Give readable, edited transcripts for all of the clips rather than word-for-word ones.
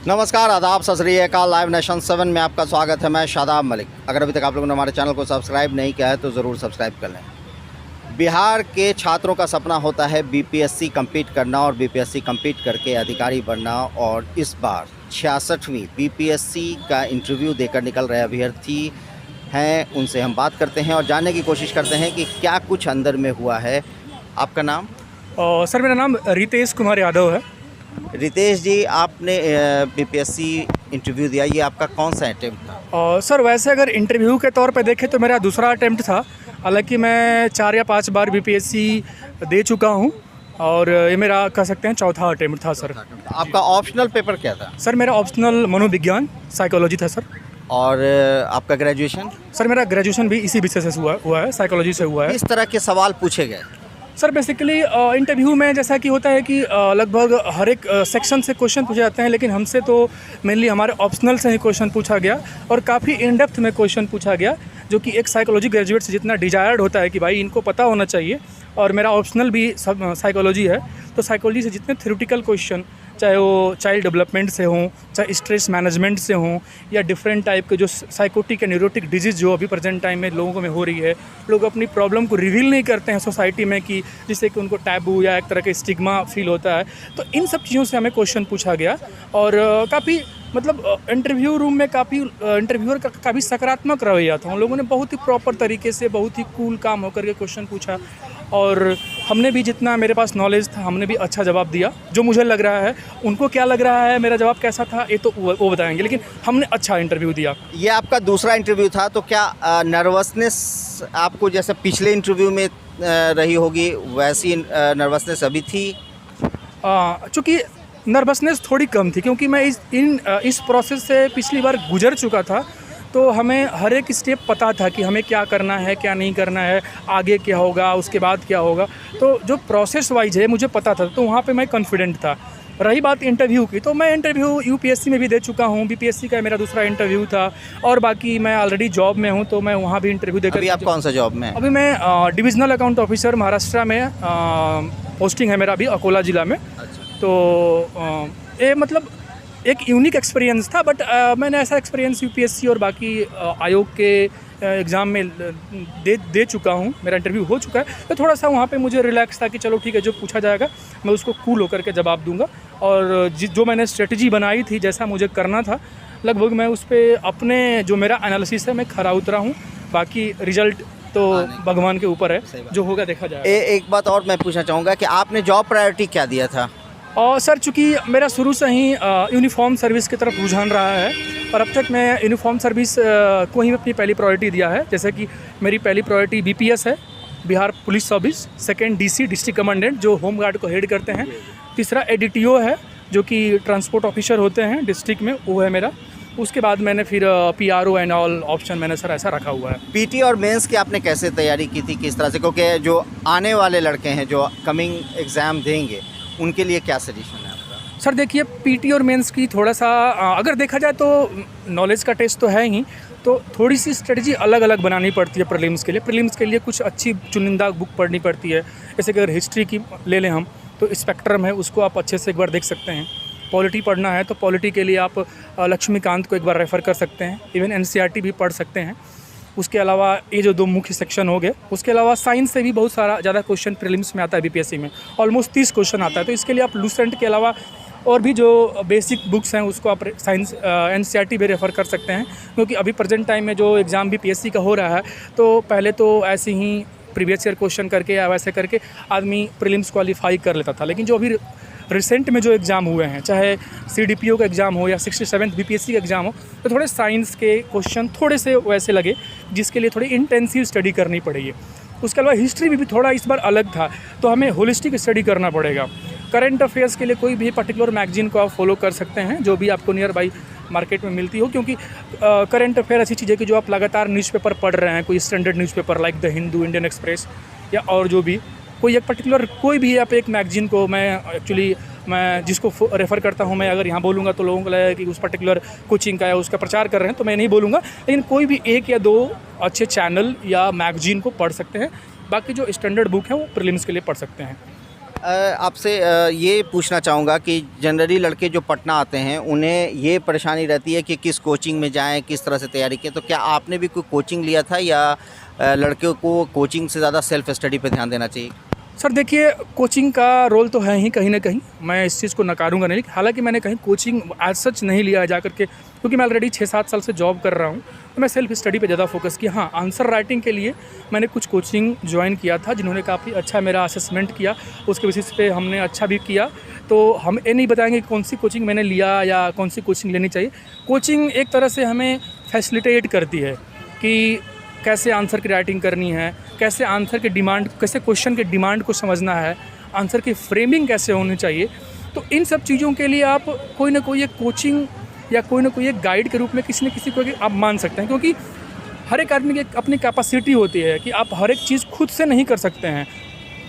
नमस्कार, आदाब, सत श्री अकाल। लाइव नेशन 7 में आपका स्वागत है। मैं शादाब मलिक। अगर अभी तक आप लोगों ने हमारे चैनल को सब्सक्राइब नहीं किया है तो ज़रूर सब्सक्राइब कर लें। बिहार के छात्रों का सपना होता है बीपीएससी कंप्लीट करना और बीपीएससी कंप्लीट करके अधिकारी बनना। और इस बार 66वीं बीपीएससी का इंटरव्यू देकर निकल रहे अभ्यर्थी हैं, उनसे हम बात करते हैं और जानने की कोशिश करते हैं कि क्या कुछ अंदर में हुआ है। आपका नाम? सर, मेरा नाम रितेश कुमार यादव है। रितेश जी, आपने बीपीएससी इंटरव्यू दिया, ये आपका कौन सा अटेम्प्ट था? सर, वैसे अगर इंटरव्यू के तौर पे देखें तो मेरा दूसरा अटेम्प्ट था। हालांकि मैं 4 या 5 बार बीपीएससी दे चुका हूं और ये मेरा कह सकते हैं चौथा अटेम्प्ट था सर। आपका ऑप्शनल पेपर क्या था? सर, मेरा ऑप्शनल मनोविज्ञान साइकोलॉजी था सर। और आपका ग्रेजुएशन? सर, मेरा ग्रेजुएशन भी इसी विषय से हुआ है, साइकोलॉजी से हुआ है। किस तरह के सवाल पूछे गए? सर, बेसिकली इंटरव्यू में जैसा कि होता है कि लगभग हर एक सेक्शन से क्वेश्चन पूछे जाते हैं, लेकिन हमसे तो मेनली हमारे ऑप्शनल से ही क्वेश्चन पूछा गया और काफ़ी इन डेप्थ में क्वेश्चन पूछा गया, जो कि एक साइकोलॉजी ग्रेजुएट से जितना डिजायर्ड होता है कि भाई इनको पता होना चाहिए। और मेरा ऑप्शनल भी सब साइकोलॉजी है, तो साइकोलॉजी से जितने थ्योरेटिकल क्वेश्चन, चाहे वो चाइल्ड डेवलपमेंट से हों, चाहे स्ट्रेस मैनेजमेंट से हों, या डिफरेंट टाइप के जो साइकोटिक या न्यूरोटिक डिजीज़ जो अभी प्रेजेंट टाइम में लोगों में हो रही है, लोग अपनी प्रॉब्लम को रिवील नहीं करते हैं सोसाइटी में, कि जिससे कि उनको टैबू या एक तरह का स्टिग्मा फील होता है। तो इन सब चीज़ों से हमें क्वेश्चन पूछा गया और काफ़ी मतलब इंटरव्यू रूम में काफ़ी इंटरव्यूअर का काफ़ी सकारात्मक रवैया था। उन लोगों ने बहुत ही प्रॉपर तरीके से, बहुत ही कूल काम होकर के क्वेश्चन पूछा और हमने भी जितना मेरे पास नॉलेज था हमने भी अच्छा जवाब दिया। जो मुझे लग रहा है, उनको क्या लग रहा है, मेरा जवाब कैसा था, ये तो वो बताएंगे, लेकिन हमने अच्छा इंटरव्यू दिया। ये आपका दूसरा इंटरव्यू था, तो क्या नर्वसनेस आपको जैसे पिछले इंटरव्यू में रही होगी वैसी नर्वसनेस अभी थी? चूँकि नर्वसनेस थोड़ी कम थी, क्योंकि मैं इस प्रोसेस से पिछली बार गुजर चुका था, तो हमें हर एक स्टेप पता था कि हमें क्या करना है, क्या नहीं करना है, आगे क्या होगा, उसके बाद क्या होगा। तो जो प्रोसेस वाइज है मुझे पता था, तो वहाँ पे मैं कॉन्फिडेंट था। रही बात इंटरव्यू की, तो मैं इंटरव्यू यूपीएससी में भी दे चुका हूँ, बीपीएससी का मेरा दूसरा इंटरव्यू था और बाकी मैं ऑलरेडी जॉब में हूँ, तो मैं वहाँ भी इंटरव्यू देकर। अभी आप कौन सा जॉब में? अभी मैं डिविजनल अकाउंट ऑफिसर महाराष्ट्र में पोस्टिंग है मेरा अभी अकोला ज़िला में। तो ये मतलब एक यूनिक एक्सपीरियंस था, बट मैंने ऐसा एक्सपीरियंस यूपीएससी और बाकी आयोग के एग्ज़ाम में दे चुका हूँ। मेरा इंटरव्यू हो चुका है, तो थोड़ा सा वहाँ पे मुझे रिलैक्स था कि चलो ठीक है, जो पूछा जाएगा मैं उसको कूल होकर के जवाब दूंगा। और जो मैंने स्ट्रेटजी बनाई थी, जैसा मुझे करना था, लगभग मैं उस पर अपने जो मेरा एनालिसिस है मैं खरा उतरा हूँ। बाकी रिजल्ट तो भगवान के ऊपर है, जो होगा देखा जाएगा। एक बात और मैं पूछना चाहूँगा कि आपने जॉब प्रायोरिटी क्या दिया था? और सर, चूँकि मेरा शुरू से ही यूनिफॉर्म सर्विस की तरफ रुझान रहा है और अब तक मैं यूनिफॉर्म सर्विस को ही अपनी पहली प्रायोरिटी दिया है। जैसे कि मेरी पहली प्रायोरिटी बीपीएस है, Bihar police service. Second DC, district commandant, जो होम गार्ड को हेड करते हैं। तीसरा एडीटीओ है, जो कि ट्रांसपोर्ट ऑफिसर होते हैं डिस्ट्रिक्ट में, वो है मेरा। उसके बाद मैंने फिर पीआरओ एंड ऑल ऑप्शन मैंने सर ऐसा रखा हुआ है। पीटी और मेंस की आपने कैसे तैयारी की थी, किस तरह से? क्योंकि जो आने वाले लड़के हैं जो कमिंग एग्ज़ाम देंगे, उनके लिए क्या सजेशन है आपका? सर देखिए, पीटी और मेंस की थोड़ा सा अगर देखा जाए तो नॉलेज का टेस्ट तो है ही, तो थोड़ी सी स्ट्रेटजी अलग अलग बनानी पड़ती है प्रीलिम्स के लिए। प्रीलिम्स के लिए कुछ अच्छी चुनिंदा बुक पढ़नी पड़ती है। जैसे कि अगर हिस्ट्री की ले लें हम, तो स्पेक्ट्रम है, उसको आप अच्छे से एक बार देख सकते हैं। पॉलिटी पढ़ना है तो पॉलिटी के लिए आप लक्ष्मीकांत को एक बार रेफ़र कर सकते हैं। इवन एनसीईआरटी भी पढ़ सकते हैं। उसके अलावा ये जो 2 मुख्य सेक्शन हो गए, उसके अलावा साइंस से भी बहुत सारा ज़्यादा क्वेश्चन प्रीलिम्स में आता है। बीपीएससी में ऑलमोस्ट 30 क्वेश्चन आता है, तो इसके लिए आप लूसेंट के अलावा और भी जो बेसिक बुक्स हैं उसको आप साइंस एनसीईआरटी भी रेफ़र कर सकते हैं। क्योंकि अभी प्रेजेंट टाइम में जो एग्ज़ाम बीपीएससी का हो रहा है, तो पहले तो ऐसे ही प्रीवियस ईयर क्वेश्चन करके या वैसे करके आदमी प्रीलिम्स क्वालिफाई कर लेता था, लेकिन जो अभी रिसेंट में जो एग्ज़ाम हुए हैं, चाहे सीडीपीओ का एग्ज़ाम हो या 67th बीपीएससी का एग्ज़ाम हो, तो थोड़े साइंस के क्वेश्चन थोड़े से वैसे लगे, जिसके लिए थोड़ी इंटेंसिव स्टडी करनी पड़ेगी। उसके अलावा हिस्ट्री भी थोड़ा इस बार अलग था, तो हमें होलिस्टिक स्टडी करना पड़ेगा। करंट अफेयर्स के लिए कोई भी पर्टिकुलर मैगजीन को आप फॉलो कर सकते हैं, जो भी आपको नियर बाई मार्केट में मिलती हो, क्योंकि करंट अफेयर ऐसी चीज़ है कि जो आप लगातार न्यूज़पेपर पढ़ रहे हैं, कोई standard newspaper like the Hindu, Indian express, या और जो भी कोई एक पर्टिकुलर कोई भी आप एक मैगजीन को, मैं जिसको रेफ़र करता हूँ, मैं अगर यहाँ बोलूँगा तो लोगों को लगेगा कि उस पर्टिकुलर कोचिंग का या उसका प्रचार कर रहे हैं, तो मैं नहीं बोलूँगा। लेकिन कोई भी 1 या 2 अच्छे चैनल या मैगजीन को पढ़ सकते हैं। बाकी जो स्टैंडर्ड बुक है वो प्रीलिम्स के लिए पढ़ सकते हैं। आपसे ये पूछना चाहूँगा कि जनरली लड़के जो पटना आते हैं उन्हें ये परेशानी रहती है कि किस कोचिंग में जाएं, किस तरह से तैयारी करें, तो क्या आपने भी कोई कोचिंग लिया था या लड़कियों को कोचिंग से ज़्यादा सेल्फ स्टडी पे ध्यान देना चाहिए? सर देखिए, कोचिंग का रोल तो है ही कहीं न कहीं, मैं इस चीज़ को नकारूँगा नहीं। हालाँकि मैंने कहीं कोचिंग एज़ सच नहीं लिया है जा कर के, क्योंकि मैं ऑलरेडी 6-7 साल से जॉब कर रहा हूँ, तो मैं सेल्फ स्टडी पे ज़्यादा फोकस किया। हाँ, आंसर राइटिंग के लिए मैंने कुछ कोचिंग जॉइन किया था, जिन्होंने काफ़ी अच्छा मेरा असेसमेंट किया, उसके बेसिस पे हमने अच्छा भी किया। तो हम ये नहीं बताएँगे कि कौन सी कोचिंग मैंने लिया या कौन सी कोचिंग लेनी चाहिए। कोचिंग एक तरह से हमें फैसिलिटेट करती है कि कैसे आंसर की राइटिंग करनी है, कैसे आंसर के डिमांड, कैसे क्वेश्चन के डिमांड को समझना है, आंसर की फ्रेमिंग कैसे होनी चाहिए। तो इन सब चीज़ों के लिए आप कोई ना कोई एक कोचिंग या कोई ना कोई एक गाइड के रूप में किसी न किसी को आप मान सकते हैं, क्योंकि हर एक आदमी की एक अपनी कैपेसिटी होती है कि आप हर एक चीज़ खुद से नहीं कर सकते हैं।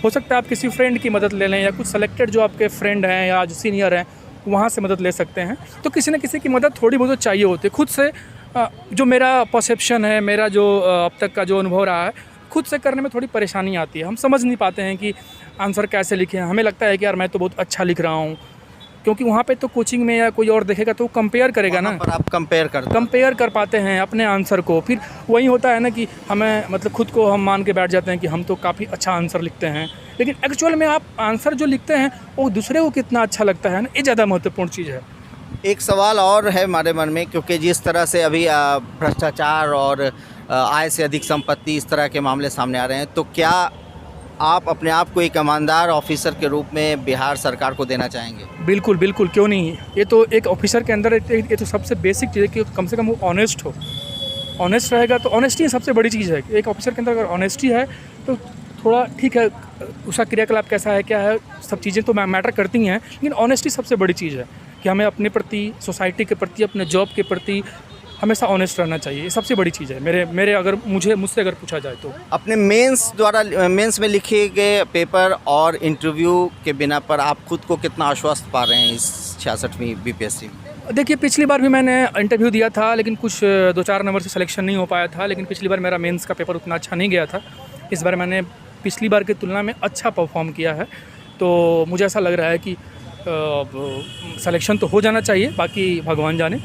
हो सकता है आप किसी फ्रेंड की मदद ले लें या कुछ सेलेक्टेड जो आपके फ्रेंड हैं या जो सीनियर हैं वहाँ से मदद ले सकते हैं। तो किसी न किसी की मदद थोड़ी बहुत चाहिए होती है। खुद से जो मेरा परसेप्शन है, मेरा जो अब तक का जो अनुभव रहा है, खुद से करने में थोड़ी परेशानी आती है। हम समझ नहीं पाते हैं कि आंसर कैसे लिखें। हमें लगता है कि यार मैं तो बहुत अच्छा लिख रहा हूँ, क्योंकि वहाँ पे तो कोचिंग में या कोई और देखेगा तो कंपेयर करेगा ना, पर आप कंपेयर कर पाते हैं अपने आंसर को। फिर वही होता है ना कि हमें मतलब खुद को हम मान के बैठ जाते हैं कि हम तो काफ़ी अच्छा आंसर लिखते हैं, लेकिन एक्चुअल में आप आंसर जो लिखते हैं वो दूसरे को कितना अच्छा लगता है ना, ये ज़्यादा महत्वपूर्ण चीज़ है। एक सवाल और है हमारे मन में, क्योंकि जिस तरह से अभी भ्रष्टाचार और आय से अधिक संपत्ति इस तरह के मामले सामने आ रहे हैं, तो क्या आप अपने आप को एक ईमानदार ऑफिसर के रूप में बिहार सरकार को देना चाहेंगे? बिल्कुल, बिल्कुल, क्यों नहीं। ये तो एक ऑफिसर के अंदर ये तो सबसे बेसिक चीज़ है कि कम से कम वो ऑनेस्ट हो। ऑनेस्ट रहेगा तो ऑनेस्टी सबसे बड़ी चीज़ है। एक ऑफिसर के अंदर अगर ऑनेस्टी है तो थोड़ा ठीक है, उसका क्रियाकलाप कैसा है, क्या है, सब चीज़ें तो मैटर करती हैं, लेकिन ऑनेस्टी सबसे बड़ी चीज़ है कि हमें अपने प्रति, सोसाइटी के प्रति, अपने जॉब के प्रति हमेशा ऑनेस्ट रहना चाहिए। ये सबसे बड़ी चीज़ है मेरे अगर मुझसे अगर पूछा जाए तो। अपने मेंस में लिखे गए पेपर और इंटरव्यू के बिना पर आप खुद को कितना आश्वस्त पा रहे हैं इस 66वीं बीपीएससी में? देखिए, पिछली बार भी मैंने इंटरव्यू दिया था, लेकिन कुछ 2-4 नंबर से सिलेक्शन नहीं हो पाया था। लेकिन पिछली बार मेरा मेंस का पेपर उतना अच्छा नहीं गया था। इस बार मैंने पिछली बार की तुलना में अच्छा परफॉर्म किया है, तो मुझे ऐसा लग रहा है कि सिलेक्शन तो हो जाना चाहिए, बाकी भगवान जाने।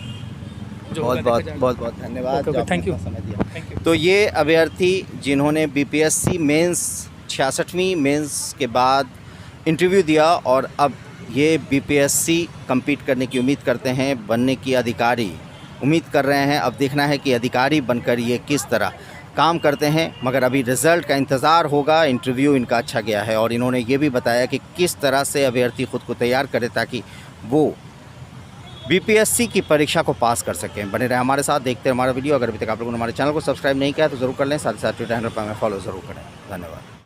बहुत धन्यवाद। Thank you. समय दिया। तो ये अभ्यर्थी जिन्होंने बीपीएससी मेंस 66वीं मेंस के बाद इंटरव्यू दिया और अब ये बीपीएससी compete करने की उम्मीद करते हैं, बनने की अधिकारी उम्मीद कर रहे हैं। अब देखना है कि अधिकारी बनकर ये किस तरह काम करते हैं, मगर अभी रिज़ल्ट का इंतज़ार होगा। इंटरव्यू इनका अच्छा गया है और इन्होंने ये भी बताया कि किस तरह से अभ्यर्थी खुद को तैयार करे ताकि वो बीपीएससी की परीक्षा को पास कर सकें। बने रहे हमारे साथ, देखते हैं हमारा वीडियो। अगर अभी तक आप लोगों ने हमारे चैनल को सब्सक्राइब नहीं किया तो ज़रूर कर लें, साथ ही साथ ट्विटर हैंडल पर हमें फॉलो ज़रूर करें। धन्यवाद।